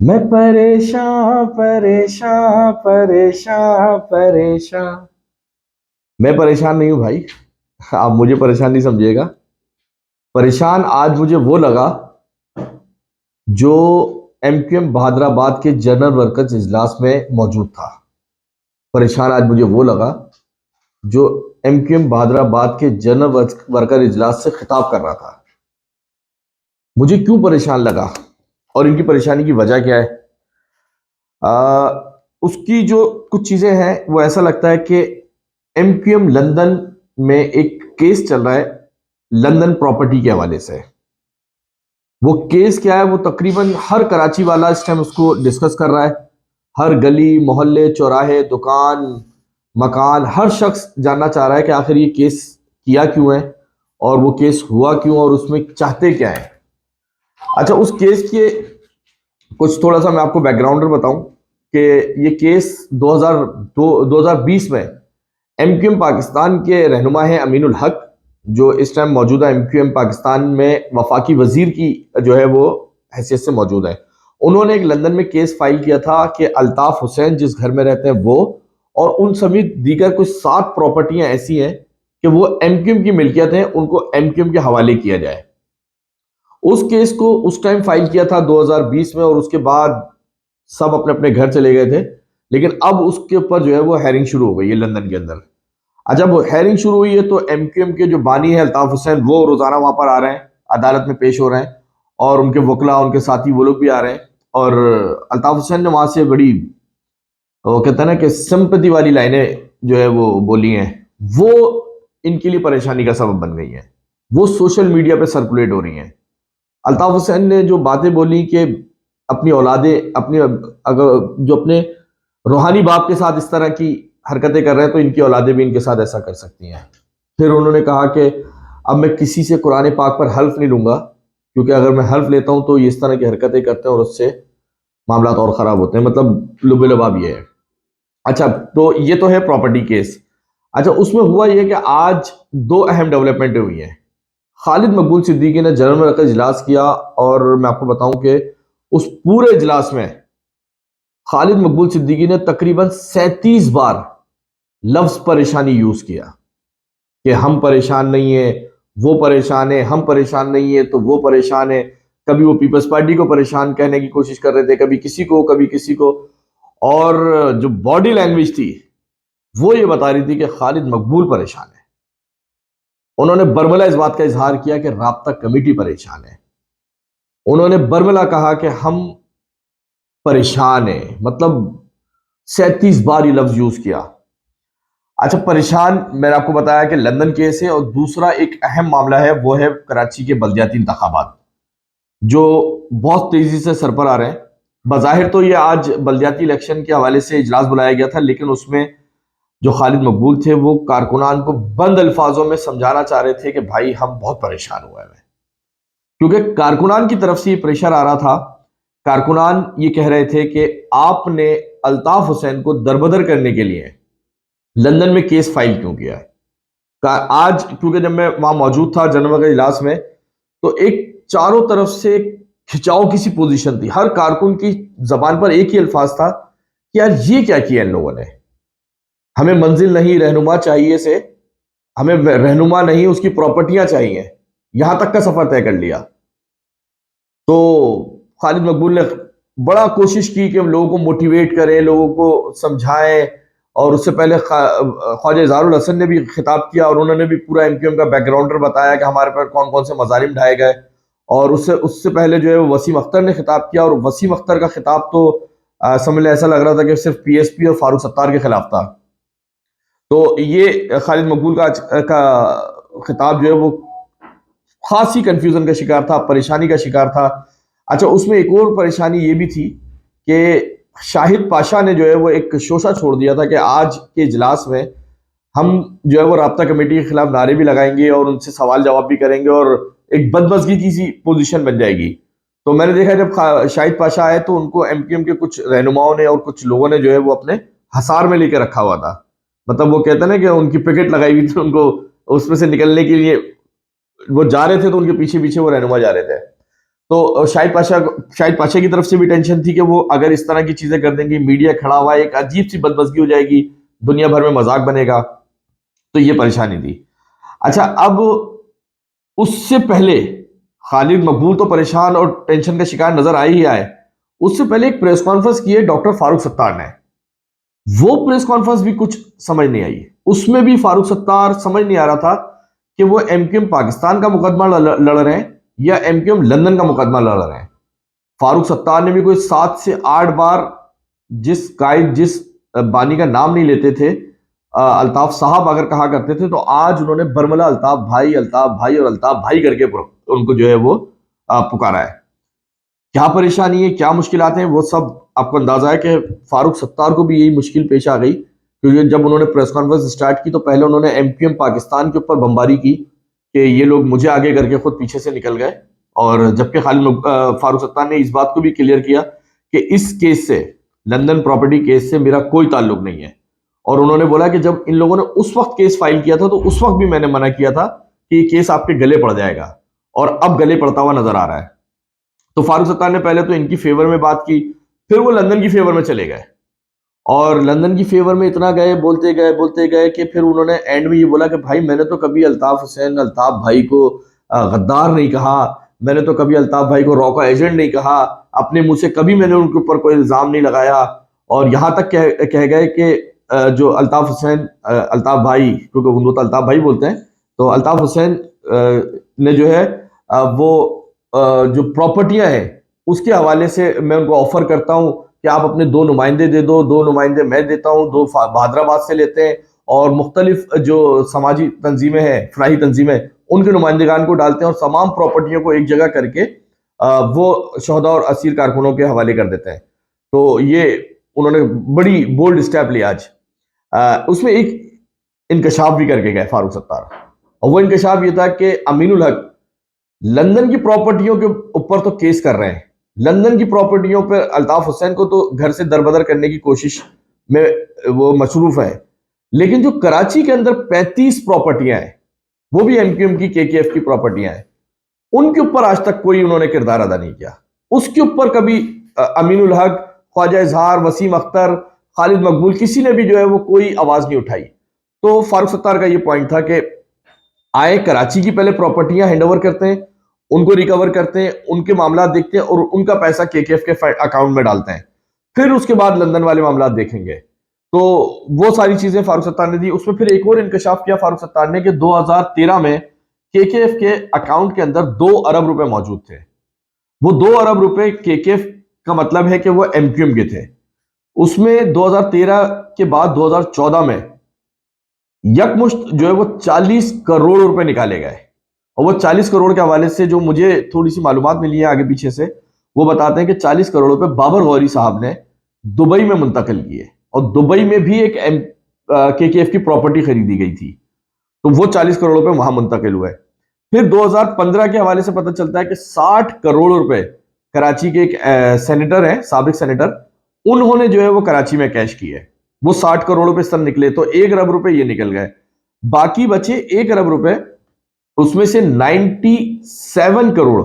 मैं परेशान परेशान परेशान परेशान। मैं परेशान नहीं हूं भाई। आप मुझे परेशान नहीं समझिएगा। परेशान आज मुझे वो लगा जो एमक्यूएम बहादराबाद के जनरल वर्कर्स इजलास में मौजूद था। परेशान आज मुझे वो लगा जो एमक्यूएम बहादराबाद के जनरल वर्कर इजलास से खिताब कर रहा था। मुझे क्यों परेशान लगा और इनकी परेशानी की वजह क्या है? उसकी जो कुछ चीजें हैं वो ऐसा लगता है कि एमक्यूएम लंदन में एक केस चल रहा है लंदन प्रॉपर्टी के हवाले से। वो केस क्या है वो तकरीबन हर कराची वाला इस टाइम उसको डिस्कस कर रहा है। हर गली मोहल्ले चौराहे दुकान मकान हर शख्स जानना चाह रहा है कि आखिर ये केस किया क्यों है और वो केस हुआ क्यों और उसमें चाहते क्या है। अच्छा, उस केस के कुछ थोड़ा सा मैं आपको बैकग्राउंडर बताऊं कि ये केस 2020 में एमक्यूएम पाकिस्तान के रहनुमा हैं अमीनुल हक, जो इस टाइम मौजूदा एमक्यूएम पाकिस्तान में वफाकी वजीर की जो है वो हैसियत से मौजूद है। उन्होंने एक लंदन में केस फाइल किया था कि अल्ताफ हुसैन जिस घर में रहते हैं वो और उन समेत दीगर कुछ 7 प्रॉपर्टियां ऐसी हैं कि वो एमक्यूएम की मिल्कियत हैं, उनको एमक्यूएम के हवाले किया जाए। उस केस को उस टाइम फाइल किया था 2020 में और उसके बाद सब अपने अपने घर चले गए थे। लेकिन अब उसके ऊपर जो है वो हेयरिंग शुरू हो गई है लंदन के अंदर। जब हेयरिंग शुरू हुई है तो एमक्यूएम के जो बानी है अल्ताफ हुसैन वो रोजाना वहां पर आ रहे हैं, अदालत में पेश हो रहे हैं और उनके वकला उनके साथी वो लोग भी आ रहे हैं। और अल्ताफ हुसैन ने वहां से बड़ी वो कहते हैं ना कि सिंपैथी वाली लाइनें जो है वो बोली हैं, वो इनके लिए परेशानी का सबब बन गई हैं। वो सोशल मीडिया पे सर्कुलेट हो रही हैं। अल्ताफ हुसैन ने जो बातें बोली कि अपनी औलादें अपनी अगर जो अपने रूहानी बाप के साथ इस तरह की हरकतें कर रहे हैं तो इनकी औलादें भी इनके साथ ऐसा कर सकती हैं। फिर उन्होंने कहा कि अब मैं किसी से कुरान पाक पर हल्फ नहीं लूंगा, क्योंकि अगर मैं हल्फ लेता हूं तो ये इस तरह की हरकतें करते हैं और उससे मामला और खराब होते हैं। मतलब लुबे लुबाब ये है। अच्छा, तो ये तो है प्रॉपर्टी केस। अच्छा, उसमें हुआ ये कि आज 2 अहम डेवलपमेंटें हुई हैं। खालिद मकबूल सिद्दीकी ने जनरल में रखकर इजलास किया और मैं आपको बताऊं कि उस पूरे इजलास में खालिद मकबूल सिद्दीकी ने तकरीबन 37 बार लफ्ज परेशानी यूज किया कि हम परेशान नहीं है, वो परेशान है, हम परेशान नहीं है तो वो परेशान है। कभी वो पीपल्स पार्टी को परेशान कहने की कोशिश कर रहे थे, कभी किसी को कभी किसी को। और जो बॉडी लैंग्वेज थी वो ये बता रही थी कि खालिद मकबूल परेशान है। उन्होंने बर्मला इस बात का इजहार किया कि राब्ता कमेटी परेशान है। उन्होंने बर्मला कहा कि हम परेशान है, मतलब 37 बार ये लफ्ज यूज किया। अच्छा, परेशान मैंने आपको बताया कि लंदन केस है और दूसरा एक अहम मामला है वो है कराची के बल्दियाती इंतखाबात जो बहुत तेजी से सर पर आ रहे हैं। बज़ाहिर तो ये आज बल्दियाती इलेक्शन के हवाले से इजलास बुलाया गया था, लेकिन उसमें जो खालिद मकबूल थे वो कारकुनान को बंद अल्फाजों में समझाना चाह रहे थे कि भाई हम बहुत परेशान हुए हैं, क्योंकि कारकुनान की तरफ से ये प्रेशर आ रहा था। कारकुनान ये कह रहे थे कि आपने अल्ताफ हुसैन को दरबदर करने के लिए लंदन में केस फाइल क्यों किया है। आज क्योंकि जब मैं वहां मौजूद था जनरल के इजलास में तो एक चारों तरफ से खिंचाव की सी पोजीशन थी। हर कारकुन की जबान पर एक ही अल्फाज था कि यार ये क्या किया इन लोगों ने, हमें मंजिल नहीं रहनुमा चाहिए से हमें रहनुमा नहीं उसकी प्रॉपर्टियां चाहिए, यहां तक का सफर तय कर लिया। तो खालिद मकबूल ने बड़ा कोशिश की कि हम लोगों को मोटिवेट करें, लोगों को समझाएं। और उससे पहले ख्वाजा इज़हारुल हसन ने भी खिताब किया और उन्होंने भी पूरा एमक्यूएम का बैकग्राउंडर बताया कि हमारे पर कौन कौन से मजालिम ढाए गए। और उससे उससे पहले जो है वो वसीम अख्तर ने खिताब किया और वसीम अख्तर का खिताब तो समझ लें ऐसा लग रहा था कि सिर्फ पीएसपी और फारूक सत्तार के खिलाफ था। तो ये खालिद मकबूल का खिताब जो है वो खासी कंफ्यूजन का शिकार था, परेशानी का शिकार था। अच्छा, उसमें एक और परेशानी ये भी थी कि शाहिद पाशा ने जो है वो एक शोशा छोड़ दिया था कि आज के इजलास में हम जो है वो राब्ता कमेटी के खिलाफ नारे भी लगाएंगे और उनसे सवाल जवाब भी करेंगे और एक बदमज़गी की सी पोजीशन बन जाएगी। तो मैंने देखा जब शाहिद पाशा आए तो उनको एमक्यूएम के कुछ रहनुमाओं ने और कुछ लोगों ने जो है वो अपने हसार में लेकर रखा हुआ था। मतलब वो कहते हैं ना कि उनकी पिकेट लगाई हुई थी, उनको उसमें से निकलने के लिए वो जा रहे थे तो उनके पीछे पीछे वो रहनुमा जा रहे थे। तो शाहिद पाशा की तरफ से भी टेंशन थी कि वो अगर इस तरह की चीजें कर देंगे, मीडिया खड़ा हुआ है, एक अजीब सी बदमज़गी हो जाएगी, दुनिया भर में मजाक बनेगा, तो ये परेशानी थी। अच्छा, अब उससे पहले खालिद मकबूल तो परेशान और टेंशन का शिकार नजर आ ही आए। उससे पहले एक प्रेस कॉन्फ्रेंस की है डॉक्टर फारूक सत्तार ने। वो प्रेस कॉन्फ्रेंस भी कुछ समझ नहीं आई। उसमें भी फारूक सत्तार समझ नहीं आ रहा था कि वो एमक्यूएम पाकिस्तान का मुकदमा लड़ रहे हैं या एमक्यूएम लंदन का मुकदमा लड़ रहे हैं। फारूक सत्तार ने भी कोई 7 से 8 बार जिस बानी का नाम नहीं लेते थे, अल्ताफ साहब अगर कहा करते थे, तो आज उन्होंने बरमला अल्ताफ भाई और अल्ताफ भाई करके उनको जो है वो पुकारा है। क्या परेशानी है, क्या मुश्किलात हैं, वो सब आपको अंदाजा है कि फारूक सत्तार को भी यही मुश्किल पेश आ गई, क्योंकि जब उन्होंने प्रेस कॉन्फ्रेंस स्टार्ट की तो पहले उन्होंने एमक्यूएम पाकिस्तान के ऊपर बमबारी की कि ये लोग मुझे आगे करके खुद पीछे से निकल गए, और जबकि फारूक सत्तार ने इस बात को भी क्लियर किया कि इस केस से, लंदन प्रॉपर्टी केस से मेरा कोई ताल्लुक नहीं है। और उन्होंने बोला कि जब इन लोगों ने उस वक्त केस फाइल किया था तो उस वक्त भी मैंने मना किया था कि ये केस आपके गले पड़ जाएगा, और अब गले पड़ता हुआ नजर आ रहा है। तो फारूक सत्तार ने पहले तो इनकी फेवर में बात की, फिर वो लंदन की फेवर में चले गए, और लंदन की फेवर में इतना गए, बोलते गए कि फिर उन्होंने एंड में ये बोला कि भाई मैंने तो कभी अल्ताफ भाई को गद्दार नहीं कहा, मैंने तो कभी अल्ताफ भाई को रॉ का एजेंट नहीं कहा, अपने मुंह से कभी मैंने उनके ऊपर कोई इल्जाम नहीं लगाया। और यहां तक कह गए कि जो अल्ताफ भाई, क्योंकि उनको तो अल्ताफ भाई बोलते हैं, तो अल्ताफ हुसैन ने जो है वो जो प्रॉपर्टियां हैं उसके हवाले से मैं उनको ऑफर करता हूं कि आप अपने 2 नुमाइंदे दे दो, 2 नुमाइंदे मैं देता हूं, 2 बहादराबाद से लेते हैं, और मुख्तलिफ जो समाजी तंजीमें हैं, फलाही तंजीमें, उनके नुमाइंदगान को डालते हैं और तमाम प्रॉपर्टियों को एक जगह करके वो शहदा और असीर कारकुनों के हवाले कर देते हैं। तो ये उन्होंने बड़ी बोल्ड स्टेप लिया आज। उसमें एक इंकशाफ भी करके गए फारूक सत्तार, और वो इंकशाफ ये था कि अमीनुल हक लंदन की प्रॉपर्टियों के ऊपर तो केस कर रहे हैं, लंदन की प्रॉपर्टियों पर अल्ताफ हुसैन को तो घर से दरबदर करने की कोशिश में वो मशरूफ है, लेकिन जो कराची के अंदर 35 प्रॉपर्टियां हैं, वो भी एमक्यूएम की, केकेएफ की प्रॉपर्टियां हैं, उनके ऊपर आज तक कोई उन्होंने किरदार अदा नहीं किया। उसके ऊपर कभी अमीनुल हक, ख्वाजा इजहार, वसीम अख्तर, खालिद मकबूल, किसी ने भी जो है वो कोई आवाज नहीं उठाई। तो फारूक सत्तार का ये पॉइंट था कि आए कराची की पहले प्रॉपर्टियां हैंडओवर करते हैं, उनको रिकवर करते हैं, उनके मामला देखते हैं और उनका पैसा केकेएफ के अकाउंट में डालते हैं, फिर उसके बाद लंदन वाले मामला देखेंगे। तो वो सारी चीजें फारूक सत्तार ने दी। उसमें फिर एक और इंकशाफ किया फारूक सत्तार ने कि 2013 में केकेएफ के अकाउंट के अंदर 2 अरब रुपए मौजूद थे। वो 2 अरब रुपए केकेएफ का मतलब है कि वो एमक्यूएम के थे। उसमें 2013 के बाद 2014 में यकमुश्त जो है वो 40 करोड़ रुपए निकाले गए, और वो 40 करोड़ के हवाले से जो मुझे थोड़ी सी मालूमात मिली है आगे पीछे से, वो बताते हैं कि 40 करोड़ रुपए बाबर गौरी साहब ने दुबई में मुंतकिल किए, और दुबई में भी एक केकेएफ की प्रॉपर्टी खरीदी गई थी, तो वो 40 करोड़ रुपए वहां मुंतकिल हुए। फिर 2015 के हवाले से पता चलता है कि 60 करोड़ रुपए कराची के एक सेनेटर है, साबिक सेनेटर, उन्होंने जो है वो कराची में कैश किए। वो 60 करोड़ रुपए सर निकले, तो 1 अरब रुपए ये निकल गए, बाकी बचे 1 अरब रुपए। उसमें से 97 करोड़,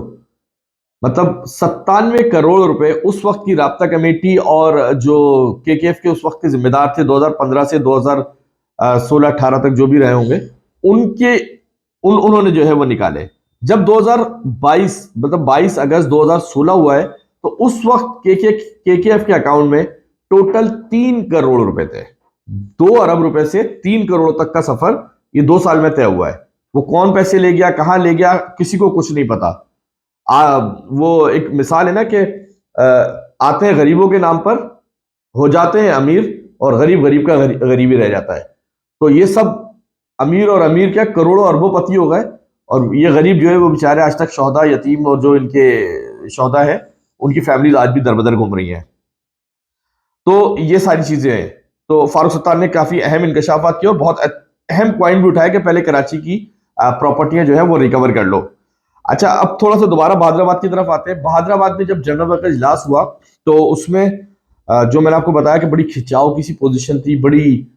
मतलब 97 करोड़ रुपए उस वक्त की राब्ता कमेटी और जो केकेएफ के उस वक्त के जिम्मेदार थे 2015 से 2016-18 तक जो भी रहे होंगे, उन्होंने जो है वो निकाले। जब 2022 मतलब 22 अगस्त 2016 हुआ है, तो उस वक्त केकेएफ के अकाउंट में टोटल 3 करोड़ रुपए थे। 2 अरब रुपए से 3 करोड़ तक का सफर ये 2 साल में तय हुआ है। वो कौन पैसे ले गया, कहां ले गया, किसी को कुछ नहीं पता। वो एक मिसाल है ना कि आते हैं गरीबों के नाम पर, हो जाते हैं अमीर, और गरीब का गरीबी रह जाता है। तो ये सब अमीर और अमीर क्या करोड़ों अरबों हो गए, और ये गरीब जो है वो बेचारे आज तक शौहदा, यतीम, और जो इनके शौहदा है उनकी फैमिलीज आज भी दरबदर घूम रही हैं। तो ये सारी चीजें हैं। तो फारूक सत्तार ने काफी अहम इंकशाफात किए और बहुत अहम पॉइंट भी उठाया कि पहले कराची की प्रॉपर्टियां जो है वो रिकवर कर लो। अच्छा, अब थोड़ा सा दोबारा बहादराबाद की तरफ आते हैं। बहादराबाद में जब जनरल वर्कर इजलास हुआ, तो उसमें जो मैंने आपको बताया कि बड़ी खिंचाव की सी पोजीशन थी, बड़ी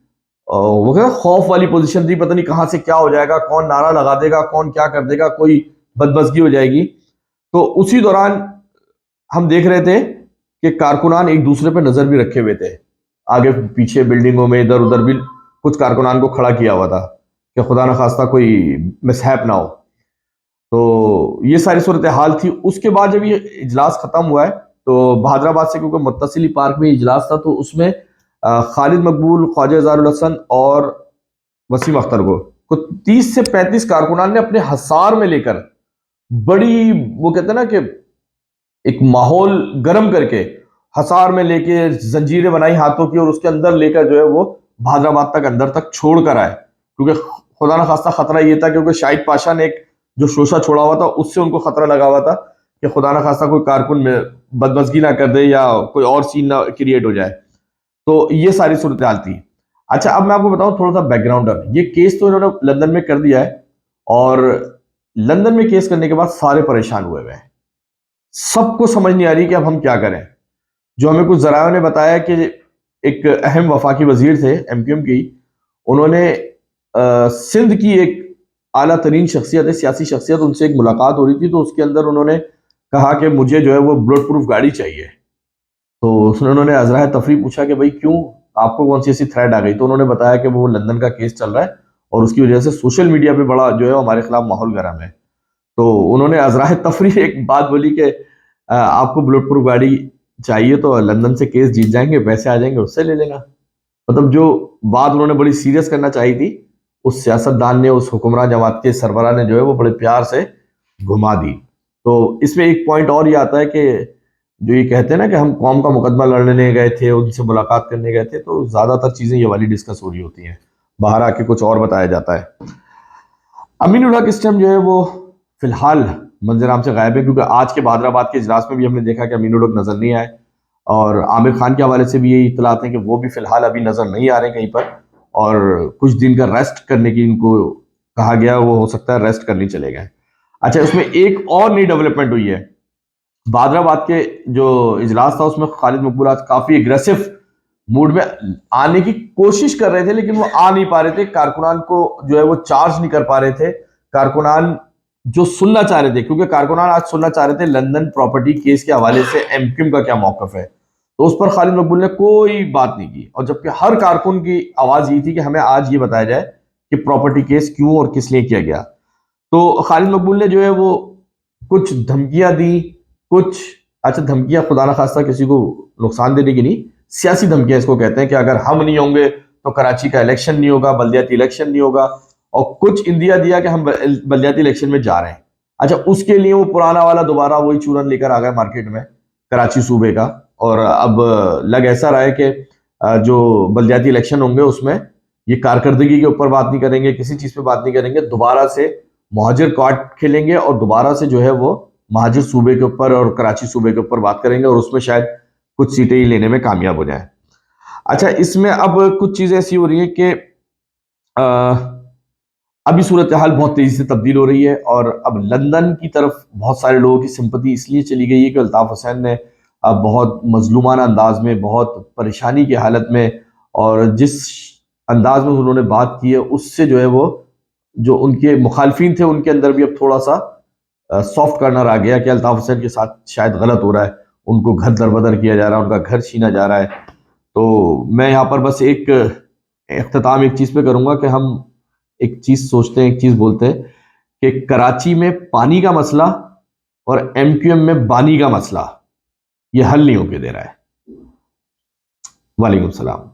वो क्या खौफ वाली पोजीशन थी, पता नहीं कहां से क्या हो जाएगा, कौन नारा लगा देगा, कौन क्या कर देगा, कोई बदमज़गी हो जाएगी। तो उसी दौरान हम देख रहे थे कि कारकुनान एक दूसरे पे नजर भी रखे हुए थे, आगे पीछे बिल्डिंगों में इधर उधर भी कुछ कारकुनान को खड़ा किया हुआ था कि खुदा न खास्ता कोई मिसहैप ना हो। तो ये सारी सूरत हाल थी। उसके बाद जब ये इजलास खत्म हुआ है तो बहादुराबाद से, क्योंकि मुत्तसिली पार्क में इजलास था, तो उसमें खालिद मकबूल, ख्वाजा इज़हारुल हसन और वसीम अख्तर को 30 से 35 कारकुनान ने अपने हसार में लेकर बड़ी, वो कहते हैं ना कि एक माहौल गर्म करके हसार में लेके जंजीरें बनाई हाथों की और उसके अंदर लेकर जो है वो बहादुराबाद तक अंदर तक छोड़ कर आए, क्योंकि खुदा ना खास्ता खतरा ये था क्योंकि शाहिद पाशा ने एक जो शोशा छोड़ा हुआ था उससे उनको खतरा लगा हुआ था कि खुदा ना खास्ता कोई कारकुन में बदमजगी ना कर दे या कोई और सीन ना क्रिएट हो जाए। तो ये सारी सूरत हाल थी। अच्छा, अब मैं आपको बताऊं थोड़ा सा बैकग्राउंडर। ये केस तो इन्होंने लंदन में कर दिया है और लंदन में केस करने के बाद सारे परेशान हुए हुए हैं, सबको समझ नहीं आ रही कि अब हम क्या करें। जो हमें कुछ जरायों ने बताया कि एक अहम वफाकी वजीर थे एमक्यूएम की, उन्होंने सिंध की एक आला तरीन शख्सियत है, सियासी शख्सियत, उनसे एक मुलाकात हो रही थी, तो उसके अंदर उन्होंने कहा कि मुझे जो है वो बुलेट प्रूफ गाड़ी चाहिए। तो उसने उन्होंने अजराह तफरी पूछा कि भाई क्यों, आपको कौन सी ऐसी थ्रेड आ गई? तो उन्होंने बताया कि वो लंदन का केस चल रहा है और उसकी वजह से सोशल मीडिया पे बड़ा जो है हमारे खिलाफ माहौल गर्म है। तो उन्होंने अजराह तफरी एक बात बोली कि आपको बुलेट प्रूफ गाड़ी चाहिए तो लंदन से केस जीत जाएंगे, पैसे आ जाएंगे, उससे ले लेना। मतलब जो बात उन्होंने बड़ी सीरियस करना चाहिए थी, उस सियासतदान ने, उस हुक्मरान जमात के सरबरा ने जो है वो बड़े प्यार से घुमा दी। तो इसमें एक पॉइंट और ये आता है कि जो ये कहते हैं ना कि हम कौम का मुकदमा लड़ने गए थे, उनसे मुलाकात करने गए थे, तो ज्यादातर चीजें ये वाली डिस्कस हो रही होती हैं, बाहर आके कुछ और बताया जाता है। अमीन उल हक इस टाइम जो है वो फिलहाल मंजराम से गायब है, क्योंकि आज के बहादुराबाद के इजलास में भी हमने देखा कि अमीन उल हक नजर नहीं आए और आमिर खान के हवाले से भी यही इतलात है कि वो भी फिलहाल अभी नजर नहीं आ रहे कहीं पर और कुछ दिन का रेस्ट करने की इनको कहा गया, वो हो सकता है रेस्ट करने चले गए। अच्छा, उसमें एक और नई डेवलपमेंट हुई है। बहादुराबाद के जो इजलास था उसमें खालिद मकबूल आज काफी एग्रेसिव मूड में आने की कोशिश कर रहे थे, लेकिन वो आ नहीं पा रहे थे, कारकुनान को जो है वो चार्ज नहीं कर पा रहे थे। कारकुनान जो सुनना चाह रहे थे, क्योंकि कारकुनान आज सुनना चाह रहे थे लंदन प्रॉपर्टी केस के हवाले से एमक्यूएम का क्या मौकफ है, तो उस पर खालिद मकबूल ने कोई बात नहीं की। और जबकि हर कारकुन की आवाज यही थी कि हमें आज ये बताया जाए कि प्रॉपर्टी केस क्यों और किस लिए किया गया। तो खालिद मकबूल ने जो है वो कुछ धमकियां दी, कुछ, अच्छा धमकियां खुदा ना खास्ता किसी को नुकसान देने की नहीं, सियासी धमकियां इसको कहते हैं कि अगर हम नहीं होंगे तो कराची का इलेक्शन नहीं होगा, बल्दियाती इलेक्शन नहीं होगा, और कुछ इंदिया दिया कि हम बल्दियाती इलेक्शन में जा रहे हैं। अच्छा, उसके लिए वो पुराना वाला दोबारा वही चूरन लेकर आ गए मार्केट में, कराची सूबे का। और अब लग ऐसा रहा है कि जो बल्दियाती इलेक्शन होंगे उसमें ये कारकर्दगी के ऊपर बात नहीं करेंगे, किसी चीज पे बात नहीं करेंगे, दोबारा से मुहाजिर कार्ड खेलेंगे और दोबारा से जो है वो महाजिर सूबे के ऊपर और कराची सूबे के ऊपर बात करेंगे और उसमें शायद कुछ सीटें ही लेने में कामयाब हो जाए। अच्छा, इसमें अब कुछ चीजें ऐसी हो रही है कि अभी सूरत हाल बहुत तेजी से तब्दील हो रही है और अब लंदन की तरफ बहुत सारे लोगों की सिंपति इसलिए चली गई है कि अल्ताफ हुसैन ने अब बहुत मजलूमाना अंदाज में, बहुत परेशानी की हालत में, और जिस अंदाज में उन्होंने बात की है उससे जो है वो जो उनके मुखालफिन थे उनके अंदर भी अब थोड़ा सा सॉफ्ट कॉर्नर आ गया कि अल्ताफ हुसैन के साथ शायद गलत हो रहा है, उनको घर दरबदर किया जा रहा है, उनका घर छीना जा रहा है। तो मैं यहाँ पर बस एक इख्तिताम एक चीज़ पे करूँगा कि हम एक चीज़ सोचते हैं, एक चीज़ बोलते हैं कि कराची में पानी का मसला और एमक्यूएम में बानी का मसला ये हल नहीं होके दे रहा है। वालेकुम सलाम।